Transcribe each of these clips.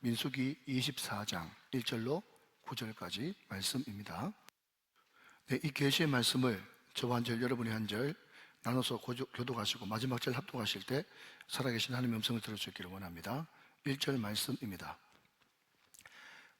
민수기 24장 1절로 9절까지 말씀입니다. 네, 이 계시의 말씀을 저와 한 절, 여러분이 한 절 나눠서 교독하시고 마지막 절 합독하실 때 살아계신 하나님의 음성을 들을 수 있기를 원합니다. 1절 말씀입니다.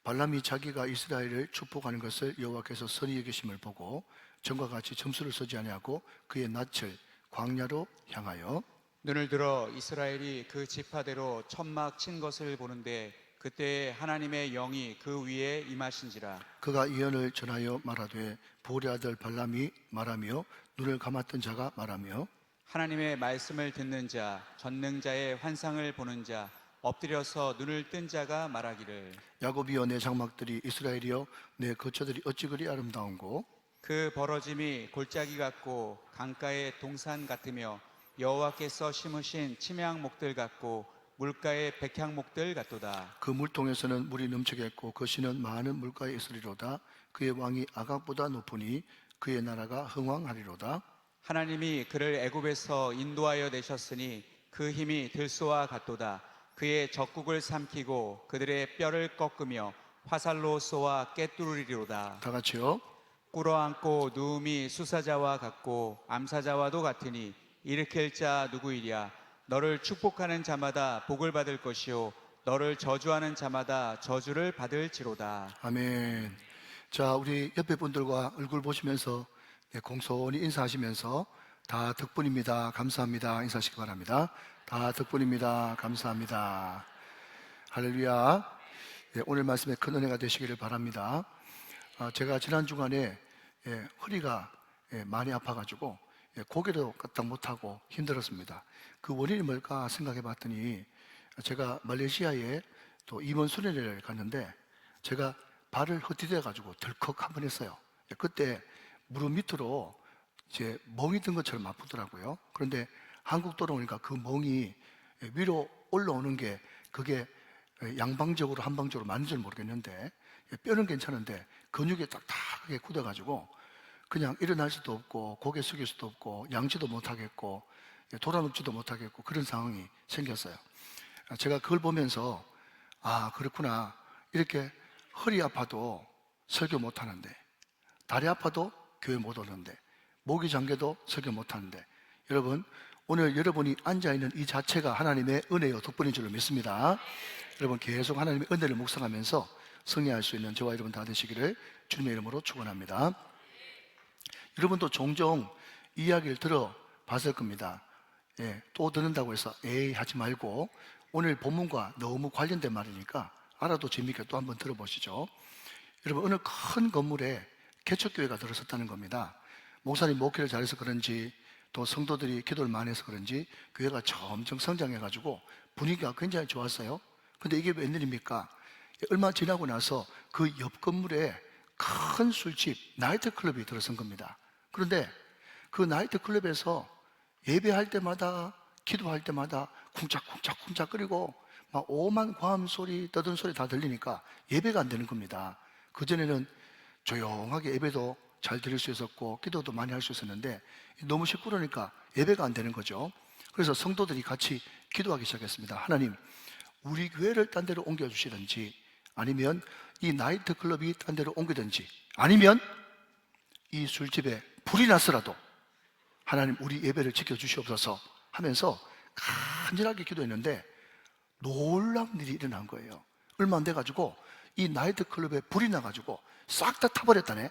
발람이 자기가 이스라엘을 축복하는 것을 여호와께서 선히 여기심을 보고 전과 같이 점수를 쓰지 아니하고 그의 낯을 광야로 향하여 눈을 들어 이스라엘이 그 지파대로 천막 친 것을 보는데 그때 하나님의 영이 그 위에 임하신지라. 그가 예언을 전하여 말하되 보울의 아들 발람이 말하며 눈을 감았던 자가 말하며 하나님의 말씀을 듣는 자, 전능자의 환상을 보는 자, 엎드려서 눈을 뜬 자가 말하기를 야곱이여 내 장막들이 이스라엘이여 내 거처들이 어찌 그리 아름다운고 그 벌어짐이 골짜기 같고 강가의 동산 같으며 여호와께서 심으신 침향목들 같고 물가의 백향목들 같도다. 그 물통에서는 물이 넘치겠고 그 씨는 많은 물가에 있으리로다. 그의 왕이 아각보다 높으니 그의 나라가 흥왕하리로다. 하나님이 그를 애굽에서 인도하여 내셨으니 그 힘이 들소와 같도다. 그의 적국을 삼키고 그들의 뼈를 꺾으며 화살로 쏘아 꿰뚫으리로다. 다 같이요. 꿇어앉고 누움이 수사자와 같고 암사자와도 같으니 일으킬 자 누구이랴. 너를 축복하는 자마다 복을 받을 것이요 너를 저주하는 자마다 저주를 받을지로다. 아멘. 자, 우리 옆에 분들과 얼굴 보시면서 공손히 인사하시면서 다 덕분입니다, 감사합니다 인사하시기 바랍니다. 다 덕분입니다, 감사합니다. 할렐루야. 오늘 말씀에 큰 은혜가 되시기를 바랍니다. 제가 지난 주간에 허리가 많이 아파가지고 고개도 까딱 못하고 힘들었습니다. 그 원인이 뭘까 생각해 봤더니 제가 말레이시아에 또 임원 수련회를 갔는데 제가 발을 헛디뎌 가지고 덜컥 한 번 했어요. 그때 무릎 밑으로 이제 멍이 든 것처럼 아프더라고요. 그런데 한국 돌아오니까 그 멍이 위로 올라오는 게 그게 양방적으로 한방적으로 맞는 줄 모르겠는데 뼈는 괜찮은데 근육이 딱딱하게 굳어가지고 그냥 일어날 수도 없고 고개 숙일 수도 없고 양치도 못하겠고 돌아눕지도 못하겠고 그런 상황이 생겼어요. 제가 그걸 보면서 그렇구나. 이렇게 허리 아파도 설교 못하는데 다리 아파도 교회 못 오는데 목이 잠겨도 설교 못하는데 여러분 오늘 여러분이 앉아있는 이 자체가 하나님의 은혜요 덕분인 줄로 믿습니다. 여러분 계속 하나님의 은혜를 묵상하면서 승리할 수 있는 저와 여러분 다 되시기를 주님의 이름으로 축원합니다. 여러분도 종종 이야기를 들어봤을 겁니다. 또 듣는다고 해서 에이 하지 말고 오늘 본문과 너무 관련된 말이니까 알아도 재미있게 또 한번 들어보시죠. 여러분 어느 큰 건물에 개척교회가 들어섰다는 겁니다. 목사님 목회를 잘해서 그런지 또 성도들이 기도를 많이 해서 그런지 교회가 점점 성장해가지고 분위기가 굉장히 좋았어요. 근데 이게 웬일입니까? 얼마 지나고 나서 그 옆 건물에 큰 술집, 나이트클럽이 들어선 겁니다. 그런데 그 나이트클럽에서 예배할 때마다 기도할 때마다 쿵짝쿵짝쿵짝 거리고 막 오만 과음 소리, 떠든 소리 다 들리니까 예배가 안 되는 겁니다. 그전에는 조용하게 예배도 잘 드릴 수 있었고 기도도 많이 할 수 있었는데 너무 시끄러우니까 예배가 안 되는 거죠. 그래서 성도들이 같이 기도하기 시작했습니다. 하나님, 우리 교회를 딴 데로 옮겨주시든지 아니면 이 나이트클럽이 딴 데로 옮기든지 아니면 이 술집에 불이 났으라도 하나님 우리 예배를 지켜주시옵소서 하면서 간절하게 기도했는데 놀라운 일이 일어난 거예요. 얼마 안 돼가지고 이 나이트클럽에 불이 나가지고 싹 다 타버렸다네.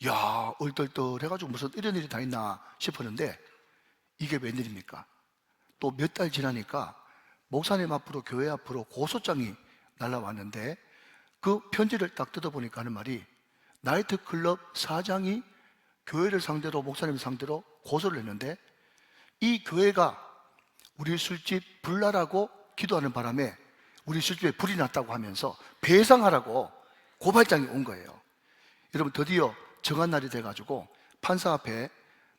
야, 얼떨떨 해가지고 무슨 이런 일이 다 있나 싶었는데 이게 웬일입니까? 또 몇 달 지나니까 목사님 앞으로 교회 앞으로 고소장이 날라왔는데 그 편지를 딱 뜯어보니까 하는 말이 나이트클럽 사장이 교회를 상대로 목사님 상대로 고소를 했는데 이 교회가 우리 술집 불나라고 기도하는 바람에 우리 술집에 불이 났다고 하면서 배상하라고 고발장이 온 거예요. 여러분 드디어 정한 날이 돼가지고 판사 앞에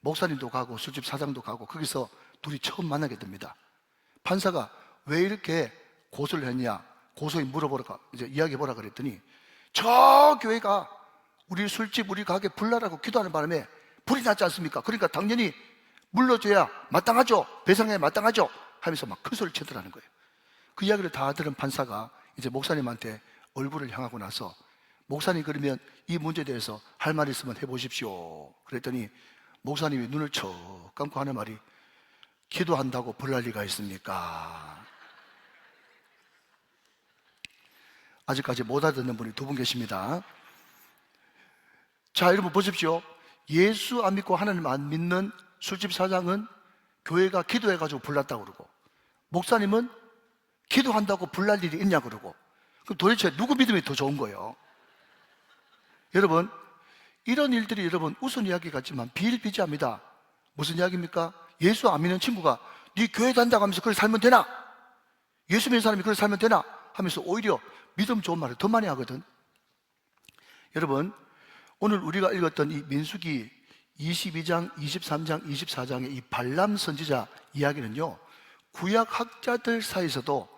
목사님도 가고 술집 사장도 가고 거기서 둘이 처음 만나게 됩니다. 판사가 왜 이렇게 고소를 했냐 고소인 물어보라 이제 이야기해보라 그랬더니 저 교회가 우리 술집 우리 가게 불나라고 기도하는 바람에 불이 났지 않습니까? 그러니까 당연히 물러줘야 마땅하죠. 배상해야 마땅하죠 하면서 막 큰 소리를 치더라는 거예요. 그 이야기를 다 들은 판사가 이제 목사님한테 얼굴을 향하고 나서 목사님 그러면 이 문제에 대해서 할 말 있으면 해보십시오. 그랬더니 목사님이 눈을 척 감고 하는 말이 기도한다고 불날 리가 있습니까? 아직까지 못 알아듣는 분이 두 분 계십니다. 자, 여러분 보십시오. 예수 안 믿고 하나님 안 믿는 술집 사장은 교회가 기도해가지고 불났다고 그러고, 목사님은 기도한다고 불날 일이 있냐 그러고, 그럼 도대체 누구 믿음이 더 좋은 거예요? 여러분, 이런 일들이 여러분 우스운 이야기 같지만 비일비재합니다. 무슨 이야기입니까? 예수 안 믿는 친구가 네 교회 다닌다고 하면서 그렇게 살면 되나? 예수 믿는 사람이 그렇게 살면 되나? 하면서 오히려 믿음 좋은 말을 더 많이 하거든. 여러분, 오늘 우리가 읽었던 이 민수기 22장, 23장, 24장의 이 발람 선지자 이야기는요, 구약 학자들 사이에서도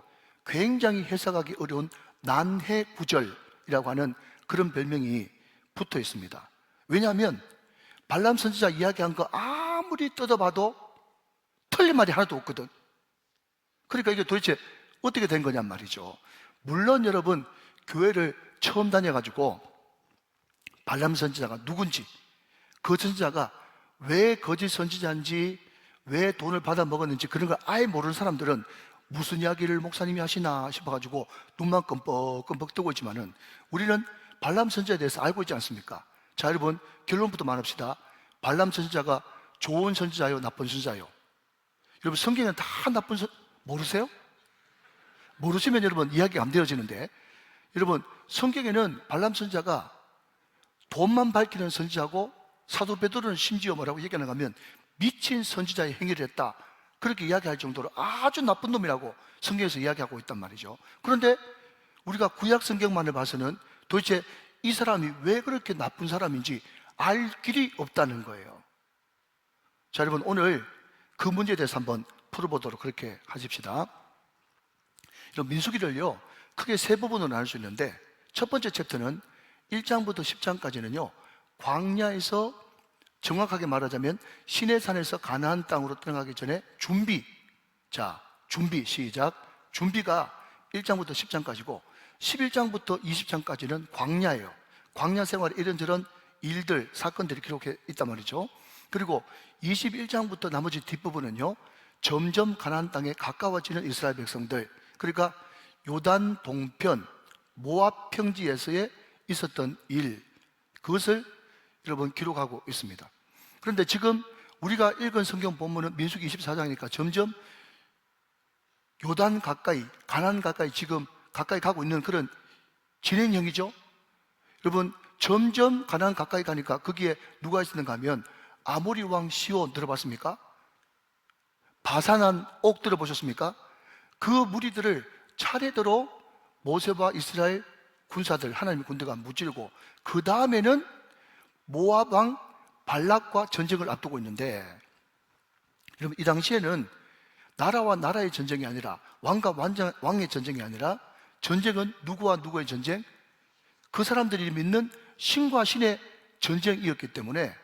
굉장히 해석하기 어려운 난해 구절이라고 하는 그런 별명이 붙어 있습니다. 왜냐하면 발람 선지자 이야기한 거 아무리 뜯어봐도 틀린 말이 하나도 없거든. 그러니까 이게 도대체 어떻게 된 거냔 말이죠. 물론 여러분, 교회를 처음 다녀가지고 발람 선지자가 누군지, 그 선지자가 왜 거짓 선지자인지, 왜 돈을 받아 먹었는지 그런 걸 아예 모르는 사람들은 무슨 이야기를 목사님이 하시나 싶어가지고 눈만 끔뻑끔뻑 뜨고 있지만은 우리는 발람 선지자에 대해서 알고 있지 않습니까? 자, 여러분, 결론부터 말합시다. 발람 선지자가 좋은 선지자요, 나쁜 선지자요? 여러분, 성경에는 다 나쁜 모르세요? 모르시면 여러분 이야기가 안 되어지는데, 여러분 성경에는 발람 선지자가 돈만 밝히는 선지자고, 사도 베드로는 심지어 뭐라고 얘기하는가 하면 미친 선지자의 행위를 했다, 그렇게 이야기할 정도로 아주 나쁜 놈이라고 성경에서 이야기하고 있단 말이죠. 그런데 우리가 구약 성경만을 봐서는 도대체 이 사람이 왜 그렇게 나쁜 사람인지 알 길이 없다는 거예요. 자, 여러분, 오늘 그 문제에 대해서 한번 풀어보도록 그렇게 하십시다. 이런 민수기를요 크게 세 부분으로 나눌 수 있는데, 첫 번째 챕터는 1장부터 10장까지는요 광야에서, 정확하게 말하자면 시내산에서 가나안 땅으로 떠나가기 전에 준비. 자, 준비, 시작. 준비가 1장부터 10장까지고 11장부터 20장까지는 광야예요. 광야 생활에 이런저런 일들, 사건들이 기록해 있단 말이죠. 그리고 21장부터 나머지 뒷부분은요 점점 가나안 땅에 가까워지는 이스라엘 백성들, 그러니까 요단 동편 모압 평지에서의 있었던 일, 그것을 여러분 기록하고 있습니다. 그런데 지금 우리가 읽은 성경 본문은 민수기 24장이니까 점점 요단 가까이, 가나안 가까이, 지금 가까이 가고 있는 그런 진행형이죠. 여러분, 점점 가나안 가까이 가니까 거기에 누가 있었는가 하면 아모리 왕 시온 들어봤습니까? 바산한 옥 들어보셨습니까? 그 무리들을 차례대로 모세와 이스라엘 군사들, 하나님의 군대가 무찌르고, 그 다음에는 모압 왕 발락과 전쟁을 앞두고 있는데, 여러분 이 당시에는 나라와 나라의 전쟁이 아니라, 왕과 왕의 전쟁이 아니라, 전쟁은 누구와 누구의 전쟁? 그 사람들이 믿는 신과 신의 전쟁이었기 때문에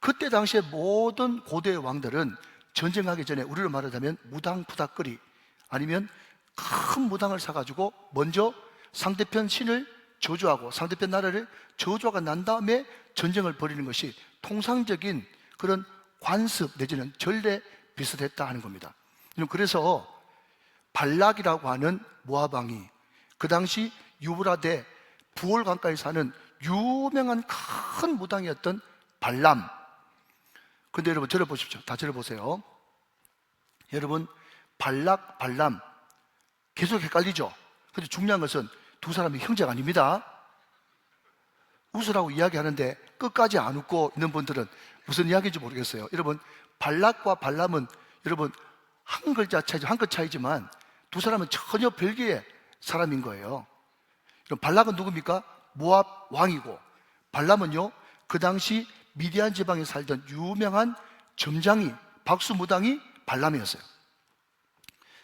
그때 당시에 모든 고대의 왕들은 전쟁하기 전에, 우리로 말하자면 무당 푸닥거리, 아니면 큰 무당을 사가지고 먼저 상대편 신을 저주하고 상대편 나라를 저주가 난 다음에 전쟁을 벌이는 것이 통상적인 그런 관습 내지는 전례 비슷했다 하는 겁니다. 그래서 발락이라고 하는 모압 왕이 그 당시 유브라데 부올 강가에 사는 유명한 큰 무당이었던 발람. 근데 여러분 들어보십시오. 다 들어보세요. 여러분, 발락, 발람 계속 헷갈리죠? 근데 중요한 것은 두 사람이 형제가 아닙니다. 웃으라고 이야기하는데 끝까지 안 웃고 있는 분들은 무슨 이야기인지 모르겠어요. 여러분, 발락과 발람은 여러분 한 글자 차이죠. 한 글 차이지만 두 사람은 전혀 별개의 사람인 거예요. 그럼 발락은 누굽니까? 모압 왕이고, 발람은요 그 당시 미디안 지방에 살던 유명한 점장이, 박수무당이 발람이었어요.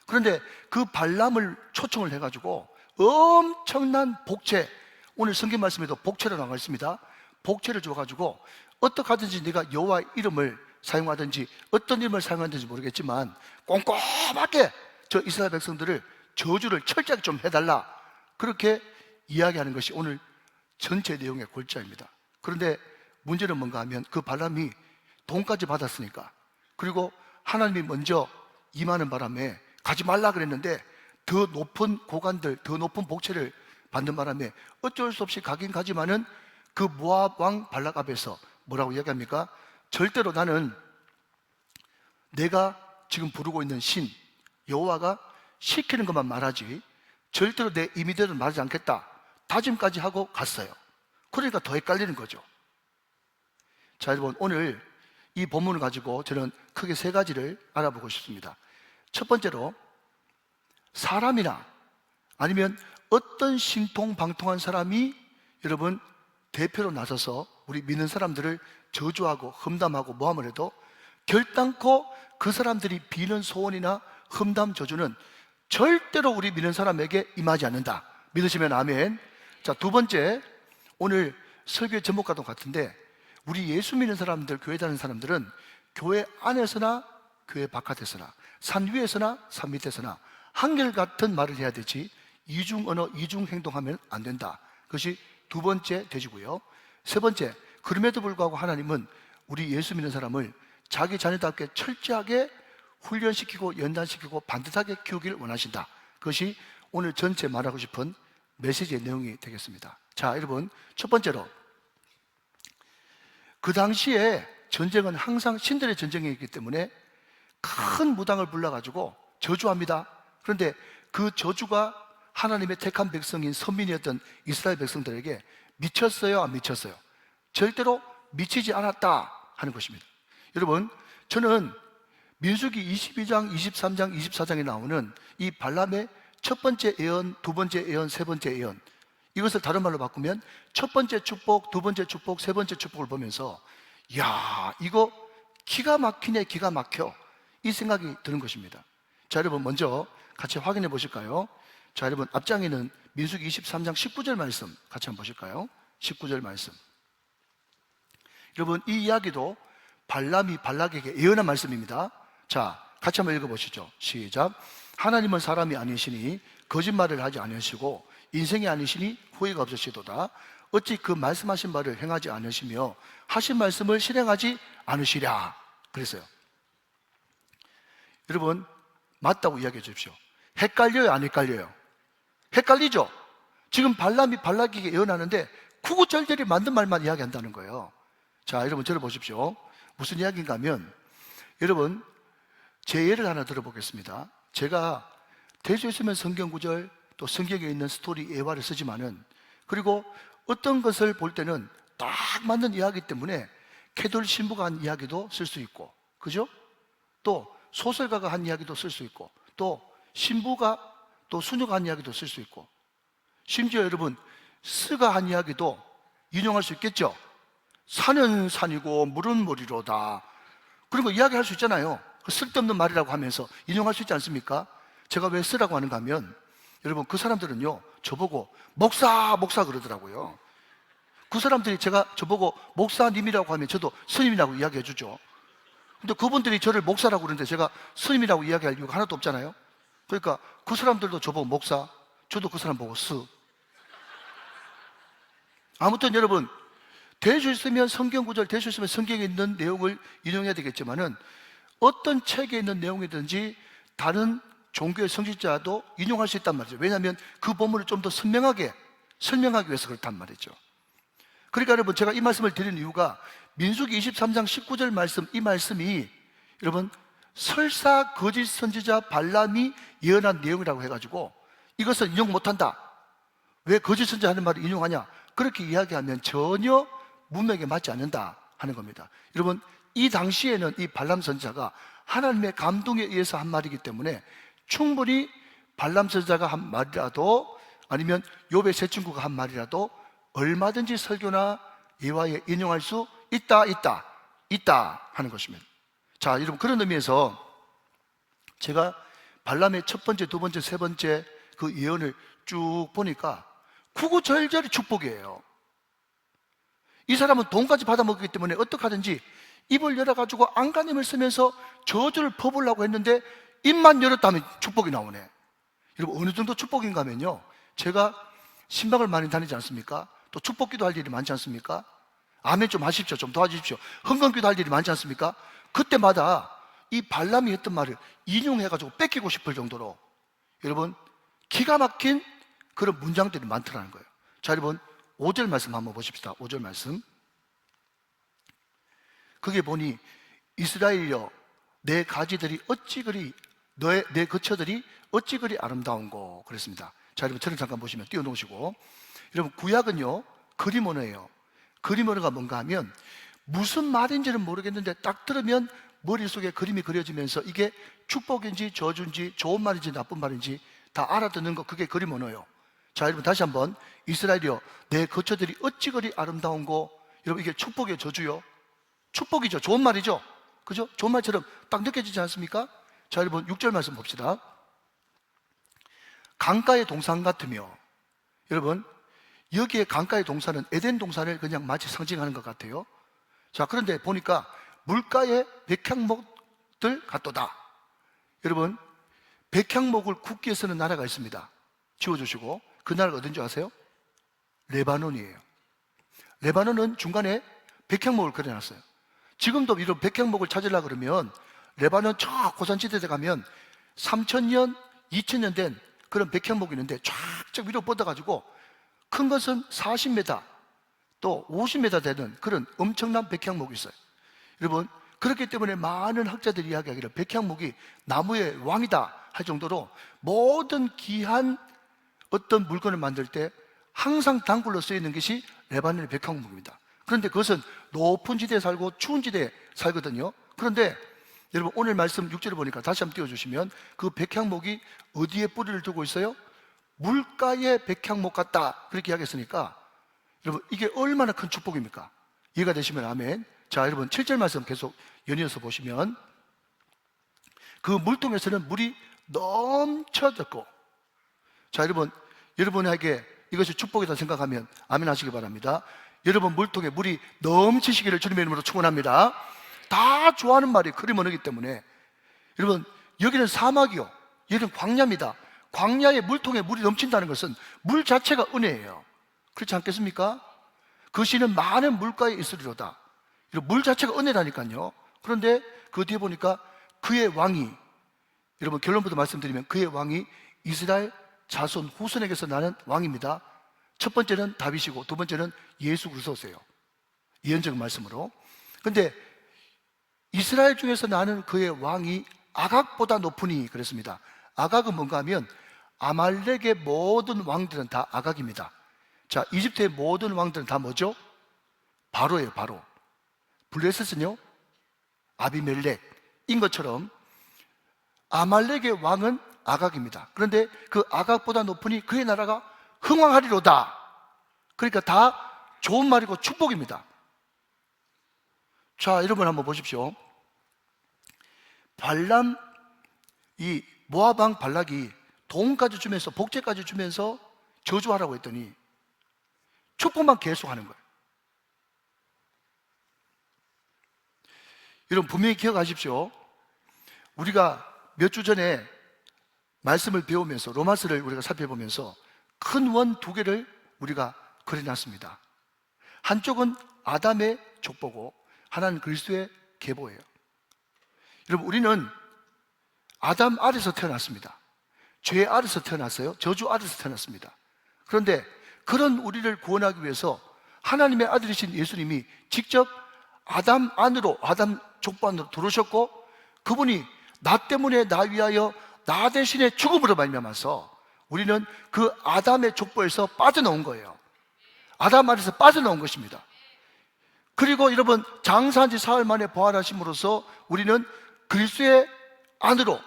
그런데 그 발람을 초청을 해가지고 엄청난 복채, 오늘 성경 말씀에도 복채로 나와 있습니다. 복채를 줘가지고 어떻게 하든지 네가 여호와 이름을 사용하든지 어떤 이름을 사용하든지 모르겠지만 꼼꼼하게 저 이스라엘 백성들을 저주를 철저하게 좀 해달라, 그렇게 이야기하는 것이 오늘 전체 내용의 골자입니다. 그런데 문제는 뭔가 하면 그 발람이 돈까지 받았으니까, 그리고 하나님이 먼저 임하는 바람에 가지 말라 그랬는데 더 높은 고관들, 더 높은 복채를 받는 바람에 어쩔 수 없이 가긴 가지만은 그 모압 왕 발락 앞에서 뭐라고 이야기합니까? 절대로 나는 내가 지금 부르고 있는 신 여호와가 시키는 것만 말하지 절대로 내 임의대로 말하지 않겠다, 다짐까지 하고 갔어요. 그러니까 더 헷갈리는 거죠. 자, 여러분, 오늘 이 본문을 가지고 저는 크게 세 가지를 알아보고 싶습니다. 첫 번째로, 사람이나 아니면 어떤 신통방통한 사람이 여러분 대표로 나서서 우리 믿는 사람들을 저주하고 험담하고 모함을 해도 결단코 그 사람들이 비는 소원이나 험담 저주는 절대로 우리 믿는 사람에게 임하지 않는다. 믿으시면 아멘. 자, 두 번째, 오늘 설교의 제목과도 같은데 우리 예수 믿는 사람들, 교회 다니는 사람들은 교회 안에서나 교회 바깥에서나 산 위에서나 산 밑에서나 한결같은 말을 해야 되지 이중 언어, 이중 행동하면 안 된다. 그것이 두 번째 되시고요. 세 번째, 그럼에도 불구하고 하나님은 우리 예수 믿는 사람을 자기 자녀답게 철저하게 훈련시키고 연단시키고 반듯하게 키우길 원하신다. 그것이 오늘 전체 말하고 싶은 메시지의 내용이 되겠습니다. 자, 여러분, 첫 번째로, 그 당시에 전쟁은 항상 신들의 전쟁이기 때문에 큰 무당을 불러가지고 저주합니다. 그런데 그 저주가 하나님의 택한 백성인 선민이었던 이스라엘 백성들에게 미쳤어요, 안 미쳤어요? 절대로 미치지 않았다 하는 것입니다. 여러분, 저는 민수기 22장, 23장, 24장에 나오는 이 발람의 첫 번째 예언, 두 번째 예언, 세 번째 예언, 이것을 다른 말로 바꾸면 첫 번째 축복, 두 번째 축복, 세 번째 축복을 보면서 야, 이거 기가 막히네, 기가 막혀, 이 생각이 드는 것입니다. 자, 여러분, 먼저 같이 확인해 보실까요? 자, 여러분, 앞장에는 민수기 23장 19절 말씀 같이 한번 보실까요? 19절 말씀. 여러분, 이 이야기도 발람이 발락에게 예언한 말씀입니다. 자, 같이 한번 읽어보시죠. 시작. 하나님은 사람이 아니시니 거짓말을 하지 않으시고 인생이 아니시니 후회가 없으시도다. 어찌 그 말씀하신 바를 행하지 않으시며 하신 말씀을 실행하지 않으시랴 그랬어요. 여러분, 맞다고 이야기해 주십시오. 헷갈려요, 안 헷갈려요? 헷갈리죠? 지금 발람이 발락에게 예언하는데 구구절절히 만든 말만 이야기한다는 거예요. 자, 여러분, 저를 보십시오. 무슨 이야기인가 하면, 여러분, 제 예를 하나 들어보겠습니다. 제가 될 수 있으면 성경 구절, 또 성경에 있는 스토리 예화를 쓰지만은, 그리고 어떤 것을 볼 때는 딱 맞는 이야기 때문에 캐톨 신부가 한 이야기도 쓸 수 있고, 그죠? 또 소설가가 한 이야기도 쓸 수 있고, 또 신부가, 또 수녀가 한 이야기도 쓸 수 있고, 심지어 여러분, 스가 한 이야기도 인용할 수 있겠죠? 산은 산이고 물은 물이로다, 그런 거 이야기할 수 있잖아요. 그 쓸데없는 말이라고 하면서 인용할 수 있지 않습니까? 제가 왜 쓰라고 하는가 하면, 여러분, 그 사람들은요, 저보고 목사 그러더라고요. 그 사람들이 저보고 목사님이라고 하면 저도 스님이라고 이야기해 주죠. 근데 그분들이 저를 목사라고 그러는데 제가 스님이라고 이야기할 이유가 하나도 없잖아요. 그러니까 그 사람들도 저보고 목사, 저도 그 사람 보고 스. 아무튼 여러분, 될 수 있으면 성경 구절, 될 수 있으면 성경에 있는 내용을 인용해야 되겠지만은 어떤 책에 있는 내용이든지 다른 종교의 성직자도 인용할 수 있단 말이죠. 왜냐하면 그 본문을 좀 더 선명하게 설명하기 위해서 그렇단 말이죠. 그러니까 여러분, 제가 이 말씀을 드리는 이유가 민수기 23장 19절 말씀, 이 말씀이 여러분 설사 거짓 선지자 발람이 예언한 내용이라고 해가지고 이것을 인용 못한다, 왜 거짓 선지자 하는 말을 인용하냐, 그렇게 이야기하면 전혀 문맥에 맞지 않는다 하는 겁니다. 여러분, 이 당시에는 이 발람 선지자가 하나님의 감동에 의해서 한 말이기 때문에 충분히 발람 선지자가 한 말이라도, 아니면 욥의 세 친구가 한 말이라도 얼마든지 설교나 예화에 인용할 수 있다 하는 것입니다. 자, 여러분, 그런 의미에서 제가 발람의 첫 번째, 두 번째, 세 번째 그 예언을 쭉 보니까 구구절절히 축복이에요. 이 사람은 돈까지 받아먹기 때문에 어떻게 하든지 입을 열어가지고 안간힘을 쓰면서 저주를 퍼부으려고 했는데 입만 열었다면 축복이 나오네. 여러분, 어느 정도 축복인가 하면요, 제가 신방을 많이 다니지 않습니까? 또 축복기도 할 일이 많지 않습니까? 아멘 좀 하십시오. 좀 도와주십시오. 헌금기도 할 일이 많지 않습니까? 그때마다 이 발람이 했던 말을 인용해가지고 뺏기고 싶을 정도로 여러분 기가 막힌 그런 문장들이 많더라는 거예요. 자, 여러분 5절 말씀 한번 보십시다. 5절 말씀. 거기에 보니 이스라엘이여 내 가지들이 어찌 그리 내 거처들이 어찌 그리 아름다운고 그랬습니다. 자, 여러분 저를 잠깐 보시면 띄워놓으시고, 여러분 구약은요 그림 언어예요. 그림 언어가 뭔가 하면 무슨 말인지는 모르겠는데 딱 들으면 머릿속에 그림이 그려지면서 이게 축복인지 저주인지 좋은 말인지 나쁜 말인지 다 알아듣는 거, 그게 그림 언어예요. 자, 여러분 다시 한번, 이스라엘이여 내 거처들이 어찌 그리 아름다운고. 여러분 이게 축복이에요, 저주요? 축복이죠. 좋은 말이죠. 그죠? 좋은 말처럼 딱 느껴지지 않습니까? 자, 여러분 6절 말씀 봅시다. 강가의 동산 같으며, 여러분 여기에 강가의 동산은 에덴 동산을 그냥 마치 상징하는 것 같아요. 자, 그런데 보니까 물가의 백향목들 같도다. 여러분 백향목을 굽게 쓰는 나라가 있습니다. 지워주시고, 그 나라가 어딘지 아세요? 레바논이에요. 레바논은 중간에 백향목을 그려놨어요. 지금도 이런 백향목을 찾으려고 그러면 레바논 저 고산지대에 가면 3000년, 2000년 된 그런 백향목이 있는데 쫙쫙 위로 뻗어가지고 큰 것은 40m, 또 50m 되는 그런 엄청난 백향목이 있어요. 여러분 그렇기 때문에 많은 학자들이 이야기하기를 백향목이 나무의 왕이다 할 정도로 모든 귀한 어떤 물건을 만들 때 항상 단골로 쓰이는 것이 레바논의 백향목입니다. 그런데 그것은 높은 지대에 살고 추운 지대에 살거든요. 그런데 여러분 오늘 말씀 6절을 보니까 다시 한번 띄워주시면 그 백향목이 어디에 뿌리를 두고 있어요? 물가의 백향목 같다, 그렇게 이야기했으니까 여러분 이게 얼마나 큰 축복입니까? 이해가 되시면 아멘. 자, 여러분 7절 말씀 계속 연이어서 보시면 그 물통에서는 물이 넘쳐졌고. 자, 여러분 여러분에게 이것이 축복이다 생각하면 아멘 하시기 바랍니다. 여러분 물통에 물이 넘치시기를 주님의 이름으로 축원합니다. 다 좋아하는 말이 그림 언어이기 때문에. 여러분 여기는 사막이요, 여기는 광야입니다. 광야의 물통에 물이 넘친다는 것은 물 자체가 은혜예요. 그렇지 않겠습니까? 그 시는 많은 물가에 있으리로다. 물 자체가 은혜라니까요. 그런데 그 뒤에 보니까 그의 왕이, 여러분 결론부터 말씀드리면 그의 왕이 이스라엘 자손 후손에게서 나는 왕입니다. 첫 번째는 다윗이고 두 번째는 예수 그리스도세요. 예언적 말씀으로. 그런데 이스라엘 중에서 나는 그의 왕이 아각보다 높으니 그랬습니다. 아각은 뭔가 하면 아말렉의 모든 왕들은 다 아각입니다. 자, 이집트의 모든 왕들은 다 뭐죠? 바로예요, 바로. 블레셋은요, 아비멜렉인 것처럼 아말렉의 왕은 아각입니다. 그런데 그 아각보다 높으니 그의 나라가 흥왕하리로다. 그러니까 다 좋은 말이고 축복입니다. 자, 여러분 한번 보십시오. 발람, 이 모압 왕 발락이 돈까지 주면서 복제까지 주면서 저주하라고 했더니 축복만 계속하는 거예요. 여러분 분명히 기억하십시오. 우리가 몇 주 전에 말씀을 배우면서 로마서를 우리가 살펴보면서 큰 원 두 개를 우리가 그려놨습니다. 한쪽은 아담의 족보고 하나는 그리스도의 계보예요. 여러분 우리는 아담 아래서 태어났습니다. 죄 아래서 태어났어요. 저주 아래서 태어났습니다. 그런데 그런 우리를 구원하기 위해서 하나님의 아들이신 예수님이 직접 아담 안으로, 아담 족보 안으로 들어오셨고, 그분이 나 때문에 나 위하여 나 대신에 죽음으로 말미암아서 우리는 그 아담의 족보에서 빠져나온 거예요. 아담 안에서 빠져나온 것입니다. 그리고 여러분 장사한 지 사흘 만에 부활하심으로써 우리는 그리스도의 안으로,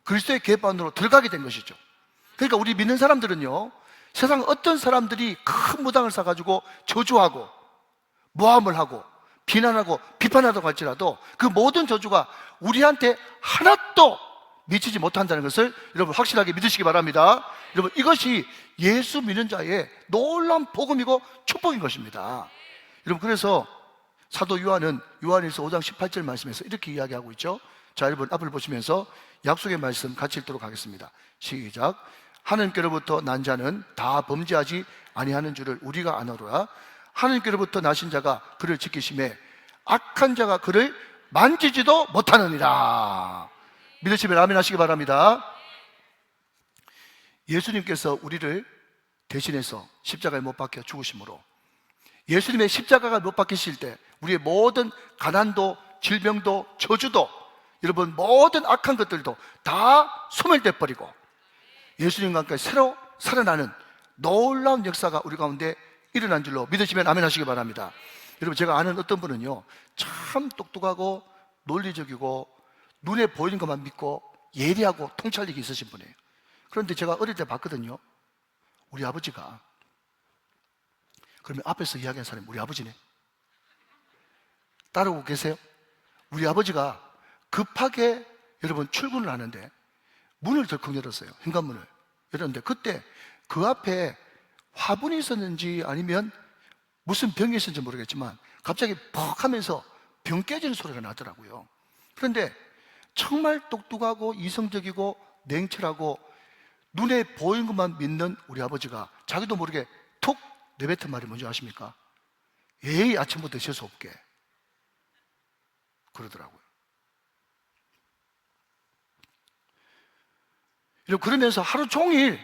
그리스도의 계보 안으로 들어가게 된 것이죠. 그러니까 우리 믿는 사람들은요, 세상 어떤 사람들이 큰 무당을 쌓아가지고 저주하고 모함을 하고 비난하고 비판하다고 할지라도 그 모든 저주가 우리한테 하나도 미치지 못한다는 것을 여러분 확실하게 믿으시기 바랍니다. 여러분 이것이 예수 믿는 자의 놀라운 복음이고 축복인 것입니다. 여러분 그래서 사도 요한은 요한일서 5장 18절 말씀에서 이렇게 이야기하고 있죠. 자, 여러분 앞을 보시면서 약속의 말씀 같이 읽도록 하겠습니다. 시작. 하나님께로부터 난 자는 다 범죄하지 아니하는 줄을 우리가 아노라. 하나님께로부터 나신 자가 그를 지키심에 악한 자가 그를 만지지도 못하느니라. 믿으시면 아멘 하시기 바랍니다. 예수님께서 우리를 대신해서 십자가에 못 박혀 죽으심으로, 예수님의 십자가가 못 박히실 때 우리의 모든 가난도, 질병도, 저주도, 여러분 모든 악한 것들도 다 소멸돼 버리고 예수님과 함께 새로 살아나는 놀라운 역사가 우리 가운데 일어난 줄로 믿으시면 아멘 하시기 바랍니다. 여러분, 제가 아는 어떤 분은요, 참 똑똑하고 논리적이고 눈에 보이는 것만 믿고 예리하고 통찰력이 있으신 분이에요. 그런데 제가 어릴 때 봤거든요. 우리 아버지가, 그러면 앞에서 이야기한 사람이 우리 아버지네. 따라오고 계세요? 우리 아버지가 급하게 여러분 출근을 하는데 문을 덜컥 열었어요. 현관문을 열었는데 그때 그 앞에 화분이 있었는지 아니면 무슨 병이 있었는지 모르겠지만 갑자기 퍽 하면서 병 깨지는 소리가 나더라고요. 그런데 정말 똑똑하고 이성적이고 냉철하고 눈에 보이는 것만 믿는 우리 아버지가 자기도 모르게 툭 내뱉은 말이 뭔지 아십니까? 에이, 아침부터 재수 없게 그러더라고요. 그러면서 하루 종일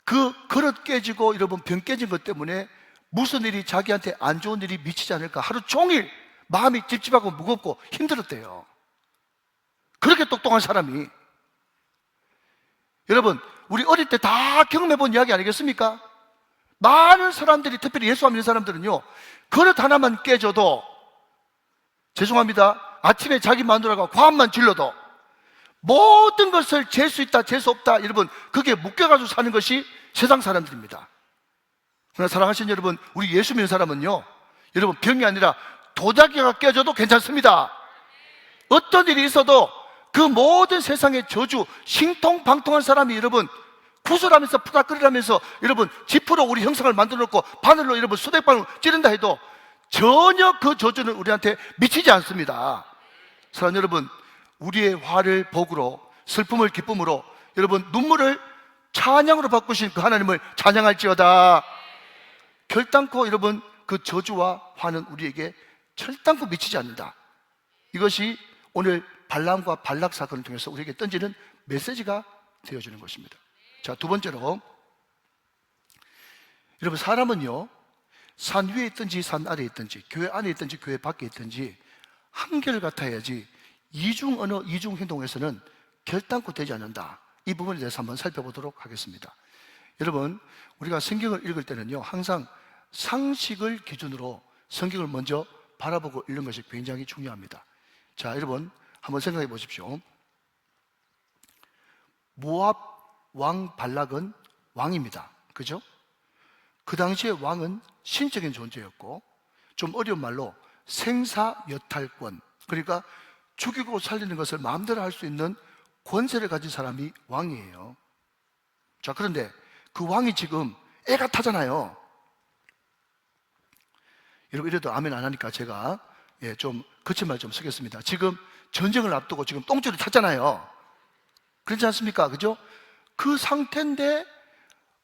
그 그릇 깨지고 여러분 병 깨진 것 때문에 무슨 일이 자기한테 안 좋은 일이 미치지 않을까 하루 종일 마음이 찝찝하고 무겁고 힘들었대요. 그렇게 똑똑한 사람이. 여러분, 우리 어릴 때 다 경험해본 이야기 아니겠습니까? 많은 사람들이, 특별히 예수 안 믿는 사람들은요, 그릇 하나만 깨져도, 죄송합니다, 아침에 자기 마누라가 과음만 질러도 모든 것을 잴 수 있다, 잴 수 없다, 여러분, 그게 묶여가지고 사는 것이 세상 사람들입니다. 그러나 사랑하신 여러분, 우리 예수 믿는 사람은요, 여러분, 병이 아니라 도자기가 깨져도 괜찮습니다. 어떤 일이 있어도 그 모든 세상의 저주, 신통방통한 사람이 여러분 구슬하면서 푸닥거리면서 여러분 지프로 우리 형상을 만들어 놓고 바늘로 여러분 수대방을 찌른다 해도 전혀 그 저주는 우리한테 미치지 않습니다. 사랑하는 여러분, 우리의 화를 복으로, 슬픔을 기쁨으로, 여러분 눈물을 찬양으로 바꾸신 그 하나님을 찬양할지어다. 결단코 여러분 그 저주와 화는 우리에게 결단코 미치지 않는다. 이것이 오늘 발람과 발락 사건을 통해서 우리에게 던지는 메시지가 되어주는 것입니다. 자, 두 번째로, 여러분 사람은요, 산 위에 있든지 산 아래에 있든지 교회 안에 있든지 교회 밖에 있든지 한결같아야지 이중 언어, 이중 행동에서는 결단코 되지 않는다. 이 부분에 대해서 한번 살펴보도록 하겠습니다. 여러분, 우리가 성경을 읽을 때는요, 항상 상식을 기준으로 성경을 먼저 바라보고 읽는 것이 굉장히 중요합니다. 자, 여러분 한번 생각해 보십시오. 모압 왕 발락은 왕입니다. 그죠? 그 당시에 왕은 신적인 존재였고, 좀 어려운 말로 생사여탈권, 그러니까 죽이고 살리는 것을 마음대로 할 수 있는 권세를 가진 사람이 왕이에요. 자, 그런데 그 왕이 지금 애가 타잖아요. 여러분, 이래도 아멘 안 하니까 제가 좀 거친 말 좀 쓰겠습니다. 지금 전쟁을 앞두고 지금 똥줄이 탔잖아요. 그렇지 않습니까? 그죠? 그 상태인데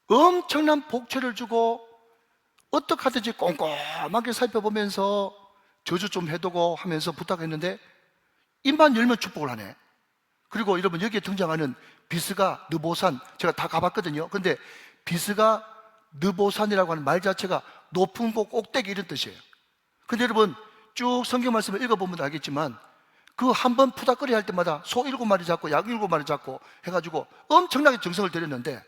엄청난 복채를 주고 어떻게 하든지 꼼꼼하게 살펴보면서 저주 좀 해두고 하면서 부탁했는데 입만 열면 축복을 하네. 그리고 여러분 여기에 등장하는 비스가 느보산, 제가 다 가봤거든요. 근데 비스가 느보산이라고 하는 말 자체가 높은 곳 꼭대기 이런 뜻이에요. 근데 여러분 쭉 성경 말씀을 읽어보면 알겠지만 그 한 번 푸닥거리 할 때마다 소 7마리 잡고 약 7마리 잡고 해가지고 엄청나게 정성을 들였는데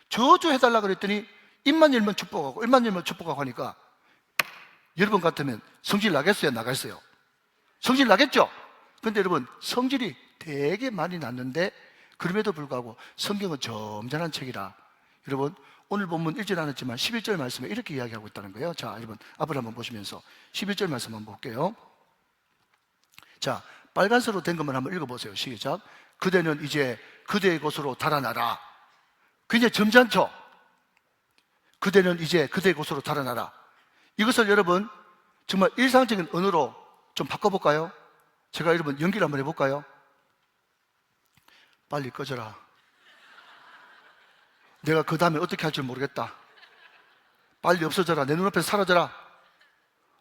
저주해달라 그랬더니 입만 열면 축복하고 입만 열면 축복하고 하니까 여러분 같으면 성질 나겠어요? 나겠어요? 성질 나겠죠? 근데 여러분 성질이 되게 많이 났는데 그럼에도 불구하고 성경은 점잖은 책이라 여러분 오늘 본문 읽지 않았지만 11절 말씀에 이렇게 이야기하고 있다는 거예요. 자, 여러분 앞을 한번 보시면서 11절 말씀 한번 볼게요. 자, 빨간색으로 된 것만 한번 읽어보세요. 시작. 그대는 이제 그대의 곳으로 달아나라. 굉장히 점잖죠? 그대는 이제 그대의 곳으로 달아나라. 이것을 여러분 정말 일상적인 언어로 좀 바꿔볼까요? 제가 여러분 연기를 한번 해볼까요? 빨리 꺼져라. 내가 그 다음에 어떻게 할 줄 모르겠다. 빨리 없어져라. 내 눈앞에서 사라져라.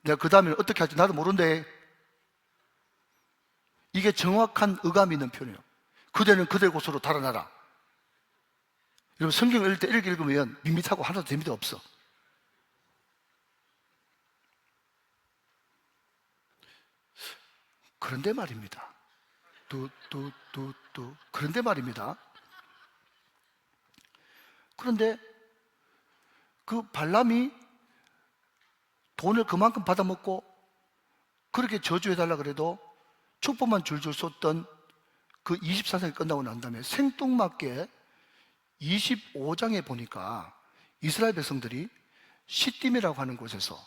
내가 그 다음에 어떻게 할지 나도 모른대. 이게 정확한 의감이 있는 표현이에요. 그대는 그대 곳으로 달아나라. 여러분 성경 읽을 때 이렇게 읽으면 밋밋하고 하나도 재미도 없어. 그런데 말입니다. 그런데 말입니다. 그런데 그 발람이 돈을 그만큼 받아먹고 그렇게 저주해달라 그래도 축복만 줄줄 쏟던 그 24장이 끝나고 난 다음에 생뚱맞게 25장에 보니까 이스라엘 백성들이 시딤이라고 하는 곳에서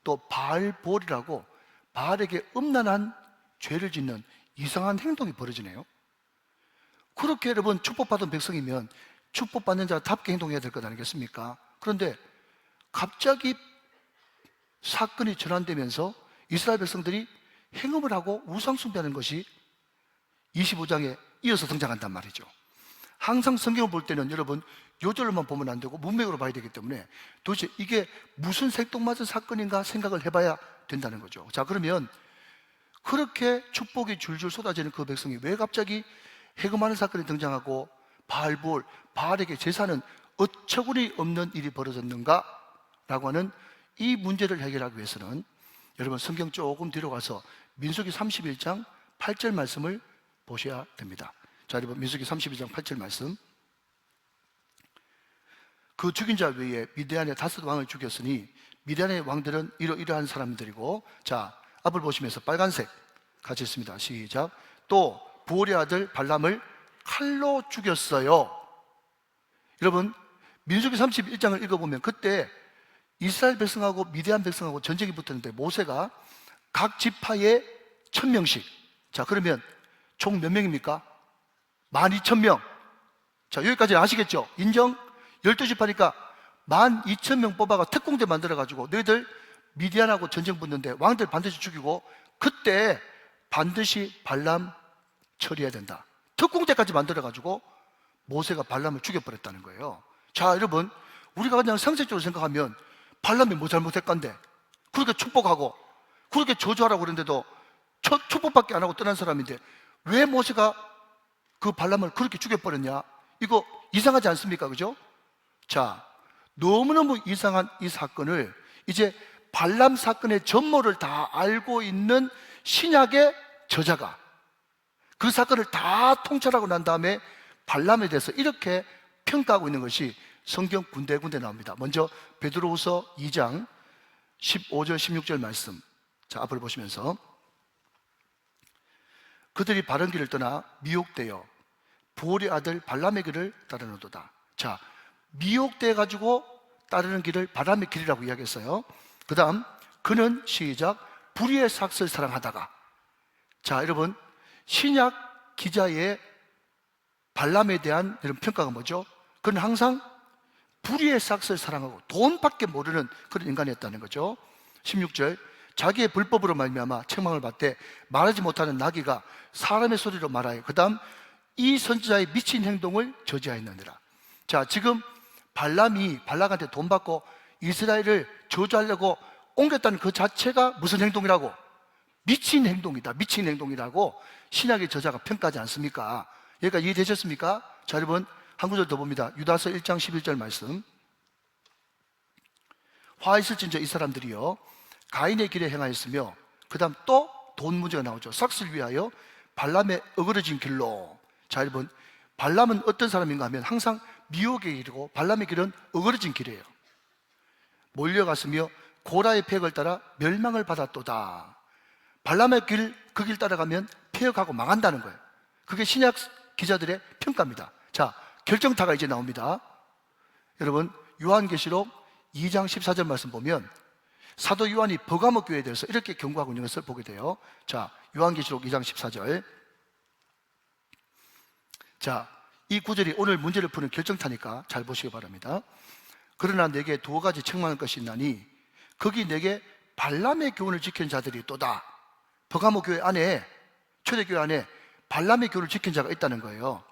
또 바알볼이라고 바알에게 음란한 죄를 짓는 이상한 행동이 벌어지네요. 그렇게 여러분 축복받은 백성이면 축복받는 자답게 행동해야 될 것 아니겠습니까? 그런데 갑자기 사건이 전환되면서 이스라엘 백성들이 행음을 하고 우상숭배하는 것이 25장에 이어서 등장한단 말이죠. 항상 성경을 볼 때는 여러분 요절로만 보면 안 되고 문맥으로 봐야 되기 때문에 도대체 이게 무슨 생뚱맞은 사건인가 생각을 해봐야 된다는 거죠. 자, 그러면 그렇게 축복이 줄줄 쏟아지는 그 백성이 왜 갑자기 해금하는 사건이 등장하고 바알에게 제사는 어처구니 없는 일이 벌어졌는가? 라고 하는 이 문제를 해결하기 위해서는 여러분 성경 조금 뒤로 가서 민수기 31장 8절 말씀을 보셔야 됩니다. 자, 여러분 민수기 32장 8절 말씀. 그 죽인 자 외에 미디안의 5왕을 죽였으니 미디안의 왕들은 이러이러한 사람들이고, 자, 앞을 보시면서 빨간색 같이 있습니다. 시작. 또 부올의 아들 발람을 칼로 죽였어요. 여러분 민수기 31장을 읽어보면 그때 이스라엘 백성하고 미디안 백성하고 전쟁이 붙었는데 모세가 각 지파에 1000명씩, 자, 그러면 총 몇 명입니까? 12,000명. 자, 여기까지 아시겠죠? 인정? 12지파니까 12,000명 뽑아가 특공대 만들어가지고 너희들 미디안하고 전쟁 붙는데 왕들 반드시 죽이고 그때 반드시 발람 처리해야 된다. 특공대까지 만들어가지고 모세가 발람을 죽여버렸다는 거예요. 자, 여러분 우리가 그냥 상식적으로 생각하면 발람이 뭐 잘못했건데 그렇게 축복하고 그렇게 저주하라고 그랬는데도 축복밖에 안 하고 떠난 사람인데 왜 모세가 그 발람을 그렇게 죽여버렸냐? 이거 이상하지 않습니까? 그죠? 자, 너무너무 이상한 이 사건을 이제 발람 사건의 전모를 다 알고 있는 신약의 저자가 그 사건을 다 통찰하고 난 다음에 발람에 대해서 이렇게 평가하고 있는 것이 성경 군데군데 나옵니다. 먼저 베드로후서 2장 15절 16절 말씀, 자, 앞을 보시면서 그들이 바른 길을 떠나 미혹되어 부올의 아들 발람의 길을 따르는도다. 자, 미혹돼 가지고 따르는 길을 발람의 길이라고 이야기했어요. 그 다음 그는 시작 불의의 삭슬 사랑하다가, 자, 여러분 신약 기자의 발람에 대한 이런 평가가 뭐죠? 그는 항상 불의의 삭슬 사랑하고 돈밖에 모르는 그런 인간이었다는 거죠. 16절 자기의 불법으로 말미암아 책망을 받되 말하지 못하는 나귀가 사람의 소리로 말하여 그 다음 이 선지자의 미친 행동을 저지하였느니라. 자, 지금 발람이 발락한테 돈 받고 이스라엘을 저주하려고 옮겼다는 그 자체가 무슨 행동이라고? 미친 행동이다. 미친 행동이라고 신약의 저자가 평가하지 않습니까? 여기까지 이해되셨습니까? 자, 여러분 한 구절 더 봅니다. 유다서 1장 11절 말씀. 화 있을진저 이 사람들이요 가인의 길에 행하였으며 그 다음 또 돈 문제가 나오죠. 삭슬 위하여 발람의 어그러진 길로. 자, 여러분 발람은 어떤 사람인가 하면 항상 미혹의 길이고 발람의 길은 어그러진 길이에요. 몰려갔으며 고라의 폐역을 따라 멸망을 받았도다. 발람의 길, 그 길 따라가면 폐역하고 망한다는 거예요. 그게 신약 기자들의 평가입니다. 자, 결정타가 이제 나옵니다. 여러분 요한계시록 2장 14절 말씀 보면 사도 요한이 버가모 교회에 대해서 이렇게 경고하고 있는 것을 보게 돼요. 자, 요한계시록 2장 14절. 자, 이 구절이 오늘 문제를 푸는 결정타니까 잘 보시기 바랍니다. 그러나 내게 두 가지 책망할 것이 있나니 거기 내게 발람의 교훈을 지키는 자들이 또다. 버가모 교회 안에, 초대교회 안에 발람의 교훈을 지킨 자가 있다는 거예요.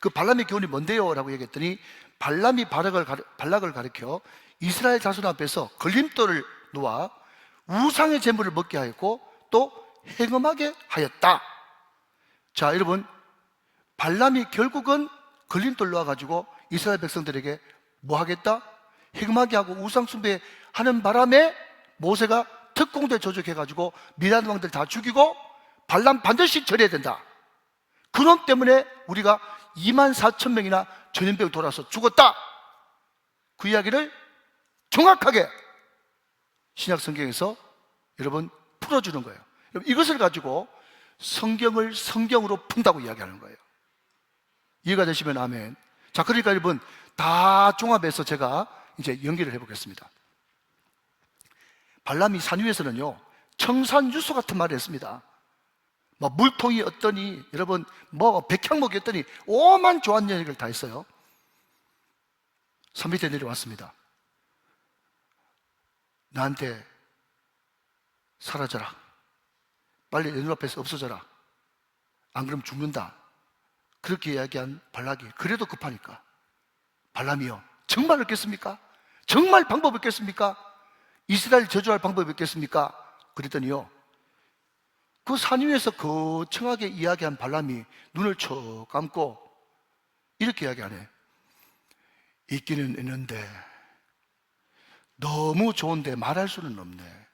그 발람의 교훈이 뭔데요? 라고 얘기했더니 발람이 발락을 가리켜 이스라엘 자손 앞에서 걸림돌을 놓아 우상의 제물을 먹게 하였고 또 행음하게 하였다. 자, 여러분, 발람이 결국은 걸림돌 놓아가지고 이스라엘 백성들에게 뭐 하겠다? 행음하게 하고 우상 숭배하는 바람에 모세가 특공대 조직해가지고 미디안 왕들 다 죽이고 발람 반드시 절해야 된다. 그놈 때문에 우리가 24,000명이나 전염병 돌아서 죽었다. 그 이야기를 정확하게 신약 성경에서 여러분 풀어주는 거예요. 여러분, 이것을 가지고 성경을 성경으로 푼다고 이야기하는 거예요. 이해가 되시면 아멘. 자, 그러니까 여러분 다 종합해서 제가 이제 연기를 해보겠습니다. 발람이 산 위에서는요 청산유수 같은 말을 했습니다. 뭐 물통이 어떠니, 여러분 뭐 백향목이 어떠니 오만 좋은 얘기를 다 했어요. 산 밑에 내려왔습니다. 나한테 사라져라. 빨리 내 눈앞에서 없어져라. 안 그러면 죽는다. 그렇게 이야기한 발락이 그래도 급하니까 발람이요, 정말 없겠습니까? 정말 방법 없겠습니까? 이스라엘 저주할 방법이 없겠습니까? 그랬더니요, 그 산 위에서 거창하게 이야기한 발람이 눈을 쳐 감고 이렇게 이야기하네. 있기는 있는데 너무 좋은데 말할 수는 없네.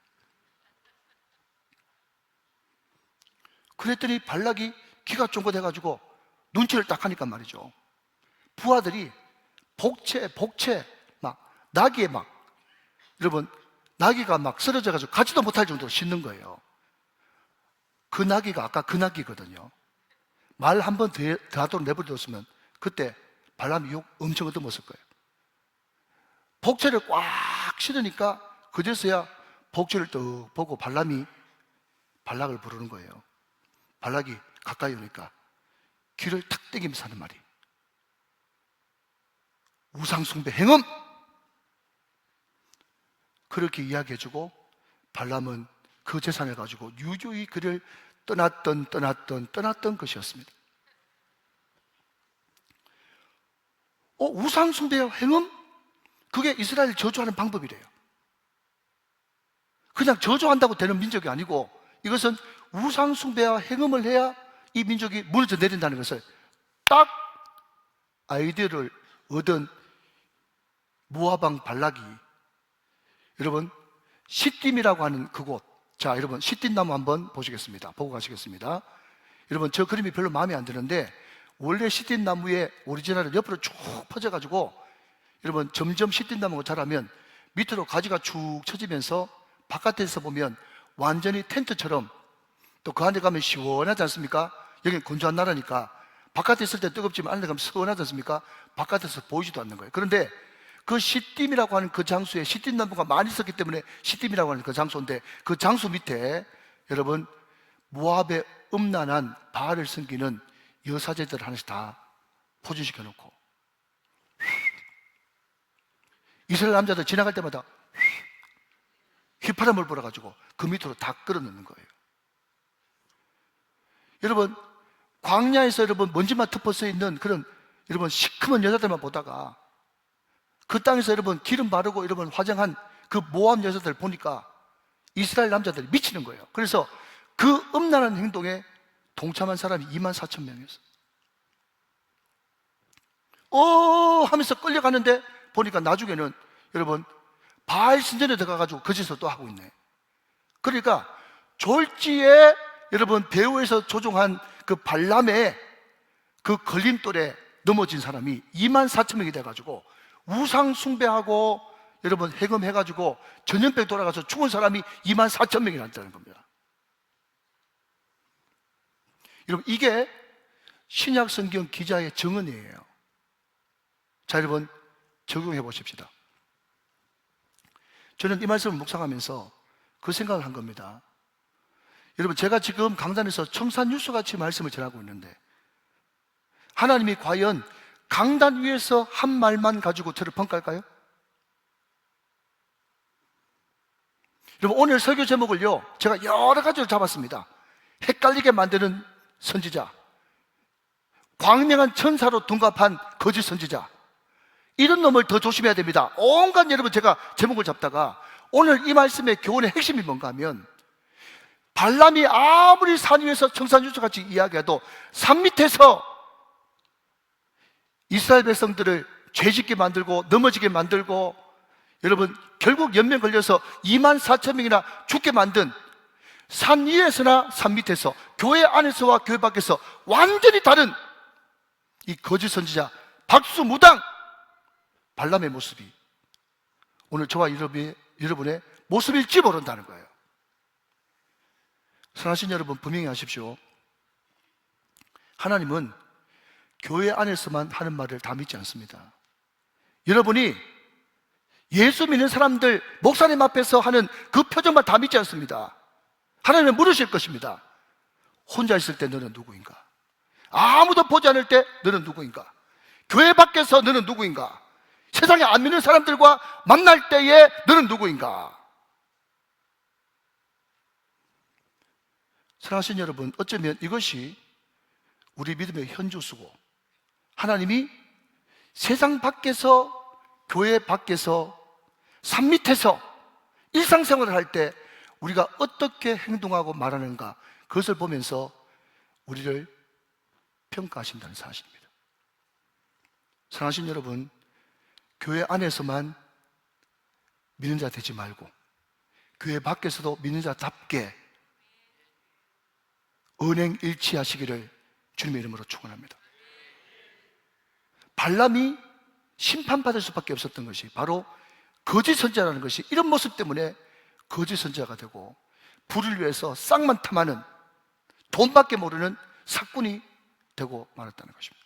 그랬더니 발락이 기가 쫑긋해가지고 눈치를 딱 하니까 말이죠, 부하들이 복채 막 나귀에 막, 여러분 나귀가 막 쓰러져가지고 가지도 못할 정도로 짖는 거예요. 그 나귀가 아까 그 나귀거든요. 말 한 번 더 하도록 내버려뒀으면 그때 발람이 욕 엄청 얻어먹었을 거예요. 복채를 꽉 실으니까 그제서야 복채를 또 보고 발람이 발락을 부르는 거예요. 발락이 가까이 오니까 귀를 탁 떼기면서 하는 말이 우상숭배 행음! 그렇게 이야기해주고 발람은 그 재산을 가지고 유유히 그를 떠났던 것이었습니다. 우상숭배와 행음? 그게 이스라엘 저주하는 방법이래요. 그냥 저주한다고 되는 민족이 아니고 이것은 우상숭배와 행음을 해야 이 민족이 무너져 내린다는 것을 딱 아이디어를 얻은 모압왕 발락이, 여러분 시딤이라고 하는 그곳, 자 여러분 시딤 나무 한번 보시겠습니다. 보고 가시겠습니다. 여러분 저 그림이 별로 마음에 안 드는데 원래 시딤 나무의 오리지널은 옆으로 쭉 퍼져가지고 여러분 점점 시딤 나무가 자라면 밑으로 가지가 축 처지면서 바깥에서 보면 완전히 텐트처럼, 또 그 안에 가면 시원하지 않습니까? 여기는 건조한 나라니까 바깥에 있을 때 뜨겁지만 안에 가면 시원하지 않습니까? 바깥에서 보이지도 않는 거예요. 그런데 그 시딤이라고 하는 그 장소에 시딤 나무가 많이 있었기 때문에 시딤이라고 하는 그 장소인데 그 장소 밑에 여러분 모압의 음란한 바알을 섬기는 여사제들 하나씩 다 포진시켜 놓고 이스라엘 남자들 지나갈 때마다 휘파람을 불어가지고 그 밑으로 다 끌어넣는 거예요. 여러분 광야에서 여러분 먼지만 덮어서 있는 그런 여러분 시커먼 여자들만 보다가 그 땅에서 여러분 기름 바르고 여러분 화장한 그 모압 여자들 보니까 이스라엘 남자들이 미치는 거예요. 그래서 그 음란한 행동에 동참한 사람이 24,000명이었어요. 하면서 끌려가는데 보니까 나중에는 여러분 바알 신전에 들어가가지고 그 짓을 또 하고 있네. 그러니까 졸지에 여러분 배후에서 조종한 그 발람의 그 걸림돌에 넘어진 사람이 24,000명이 돼가지고 우상 숭배하고 여러분 해금해가지고 전염병 돌아가서 죽은 사람이 24,000명이 났다는 겁니다. 여러분 이게 신약 성경 기자의 증언이에요. 자 여러분 적용해 보십시다. 저는 이 말씀을 묵상하면서 그 생각을 한 겁니다. 여러분 제가 지금 강단에서 청산유수같이 말씀을 전하고 있는데 하나님이 과연 강단 위에서 한 말만 가지고 저를 평가할까요? 여러분 오늘 설교 제목을요 제가 여러 가지로 잡았습니다. 헷갈리게 만드는 선지자, 광명한 천사로 둔갑한 거짓 선지자, 이런 놈을 더 조심해야 됩니다. 온갖 여러분, 제가 제목을 잡다가 오늘 이 말씀의 교훈의 핵심이 뭔가 하면, 발람이 아무리 산 위에서 청산유수같이 이야기해도 산 밑에서 이스라엘 백성들을 죄짓게 만들고 넘어지게 만들고, 여러분 결국 연명 걸려서 24,000명이나 죽게 만든, 산 위에서나 산 밑에서, 교회 안에서와 교회 밖에서 완전히 다른 이 거짓 선지자 박수무당 발람의 모습이 오늘 저와 여러분의 모습일지 모른다는 거예요. 사랑하신 여러분, 분명히 하십시오. 하나님은 교회 안에서만 하는 말을 다 믿지 않습니다. 여러분이 예수 믿는 사람들 목사님 앞에서 하는 그 표정만 다 믿지 않습니다. 하나님은 물으실 것입니다. 혼자 있을 때 너는 누구인가? 아무도 보지 않을 때 너는 누구인가? 교회 밖에서 너는 누구인가? 세상에 안 믿는 사람들과 만날 때에 너는 누구인가? 사랑하신 여러분, 어쩌면 이것이 우리 믿음의 현주수고, 하나님이 세상 밖에서, 교회 밖에서, 산 밑에서 일상생활을 할 때 우리가 어떻게 행동하고 말하는가, 그것을 보면서 우리를 평가하신다는 사실입니다. 사랑하신 여러분, 교회 안에서만 믿는 자 되지 말고 교회 밖에서도 믿는 자답게 언행일치하시기를 주님의 이름으로 축원합니다. 발람이 심판받을 수밖에 없었던 것이 바로 거짓 선지자라는 것이, 이런 모습 때문에 거짓 선지자가 되고 불을 위해서 쌍만 탐하는, 돈밖에 모르는 사꾼이 되고 말았다는 것입니다.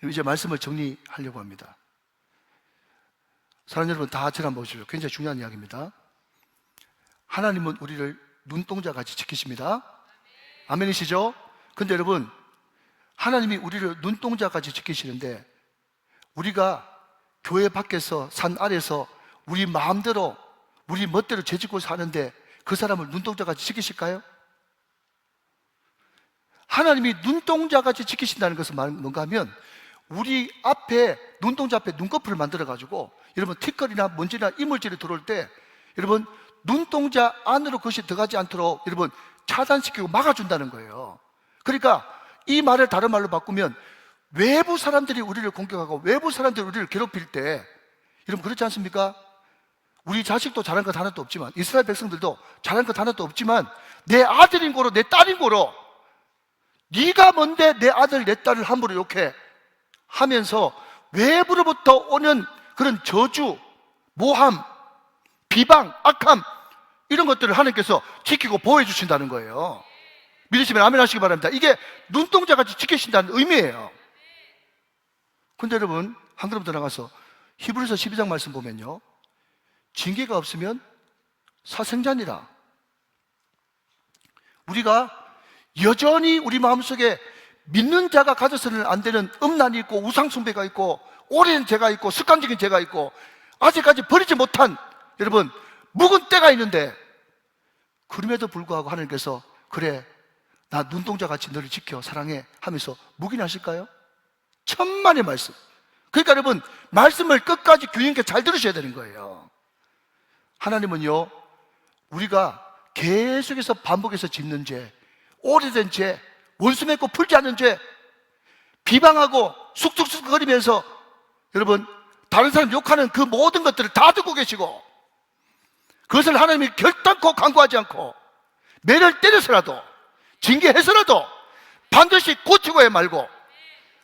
이제 말씀을 정리하려고 합니다. 사랑하는 여러분, 다 저를 한번 보시죠. 굉장히 중요한 이야기입니다. 하나님은 우리를 눈동자같이 지키십니다. 아멘이시죠? 근데 여러분, 하나님이 우리를 눈동자같이 지키시는데 우리가 교회 밖에서, 산 아래서 우리 마음대로, 우리 멋대로 죄짓고 사는데 그 사람을 눈동자같이 지키실까요? 하나님이 눈동자같이 지키신다는 것은 뭔가 하면, 우리 앞에, 눈동자 앞에 눈꺼풀을 만들어가지고, 여러분 티끌이나 먼지나 이물질이 들어올 때 여러분 눈동자 안으로 그것이 들어가지 않도록 여러분 차단시키고 막아준다는 거예요. 그러니까 이 말을 다른 말로 바꾸면, 외부 사람들이 우리를 공격하고 외부 사람들이 우리를 괴롭힐 때, 여러분 그렇지 않습니까? 우리 자식도 잘한 것 하나도 없지만, 이스라엘 백성들도 잘한 것 하나도 없지만, 내 아들인 거로, 내 딸인 거로, 네가 뭔데 내 아들 내 딸을 함부로 욕해 하면서 외부로부터 오는 그런 저주, 모함, 비방, 악함, 이런 것들을 하나님께서 지키고 보호해 주신다는 거예요. 믿으시면 아멘 하시기 바랍니다. 이게 눈동자같이 지키신다는 의미예요. 근데 여러분, 한 걸음 더 나가서 히브리서 12장 말씀 보면요, 징계가 없으면 사생자니라. 우리가 여전히 우리 마음속에 믿는 자가 가져서는 안 되는 음란이 있고, 우상숭배가 있고, 오랜 죄가 있고, 습관적인 죄가 있고, 아직까지 버리지 못한 여러분 묵은 때가 있는데, 그럼에도 불구하고 하나님께서 그래, 나 눈동자같이 너를 지켜 사랑해 하면서 묵인하실까요? 천만의 말씀. 그러니까 여러분, 말씀을 끝까지 균형 있게 잘 들으셔야 되는 거예요. 하나님은요, 우리가 계속해서 반복해서 짓는 죄, 오래된 죄, 원수 맺고 풀지 않는 죄, 비방하고 쑥쑥쑥거리면서 여러분 다른 사람 욕하는 그 모든 것들을 다 듣고 계시고, 그것을 하나님이 결단코 강구하지 않고 매를 때려서라도, 징계해서라도 반드시 고치고야 말고,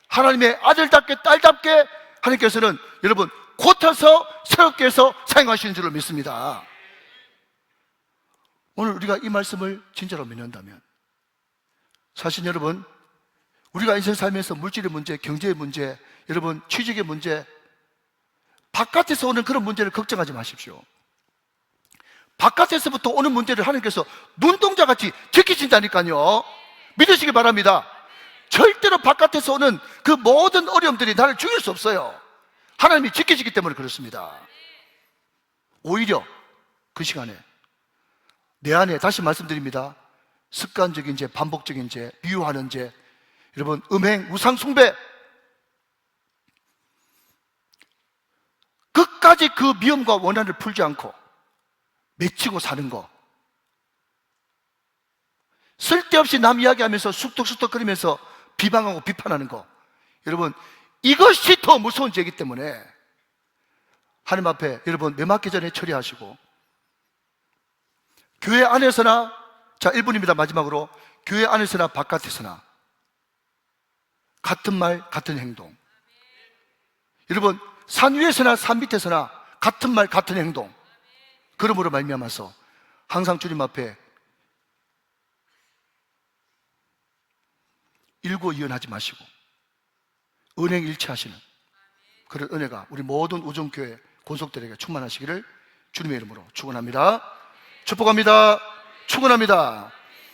하나님의 아들답게 딸답게 하나님께서는 여러분 고쳐서 새롭게 해서 사용하시는 줄로 믿습니다. 오늘 우리가 이 말씀을 진짜로 믿는다면, 사실 여러분, 우리가 인생 살면서 물질의 문제, 경제의 문제, 여러분 취직의 문제, 바깥에서 오는 그런 문제를 걱정하지 마십시오. 바깥에서부터 오는 문제를 하나님께서 눈동자같이 지키신다니까요. 믿으시기 바랍니다. 절대로 바깥에서 오는 그 모든 어려움들이 나를 죽일 수 없어요. 하나님이 지키시기 때문에 그렇습니다. 오히려 그 시간에 내 안에, 다시 말씀드립니다, 습관적인 죄, 반복적인 죄, 미워하는 죄, 여러분 음행, 우상 숭배, 끝까지 그 미움과 원한을 풀지 않고 맺히고 사는 거, 쓸데없이 남 이야기하면서 쑥덕쑥덕거리면서 비방하고 비판하는 거, 여러분 이것이 더 무서운 죄이기 때문에 하나님 앞에 여러분 매 맞기 전에 처리하시고, 교회 안에서나, 자 1분입니다 마지막으로, 교회 안에서나 바깥에서나 같은 말 같은 행동, 여러분 산 위에서나 산 밑에서나 같은 말 같은 행동, 그러므로 말미암아서 항상 주님 앞에 일고이연하지 마시고 은행일치하시는 그런 은혜가 우리 모든 우정교회 권속들에게 충만하시기를 주님의 이름으로 축원합니다. 축복합니다. 축원합니다.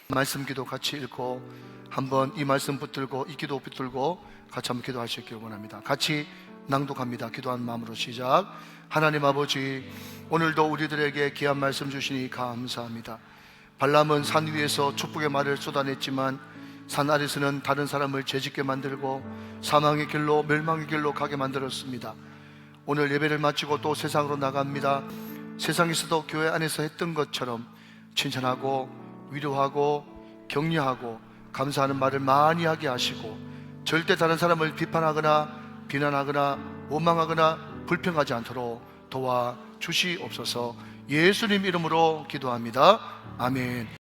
말씀 기도 같이 읽고 한번 이 말씀 붙들고 이 기도 붙들고 같이 한번 기도하시길 원합니다. 같이 낭독합니다. 기도한 마음으로 시작. 하나님 아버지, 오늘도 우리들에게 귀한 말씀 주시니 감사합니다. 발람은 산 위에서 축복의 말을 쏟아냈지만 산 아래서는 다른 사람을 죄짓게 만들고 사망의 길로, 멸망의 길로 가게 만들었습니다. 오늘 예배를 마치고 또 세상으로 나갑니다. 세상에서도 교회 안에서 했던 것처럼 칭찬하고 위로하고 격려하고 감사하는 말을 많이 하게 하시고, 절대 다른 사람을 비판하거나 비난하거나 원망하거나 불평하지 않도록 도와주시옵소서. 예수님 이름으로 기도합니다. 아멘.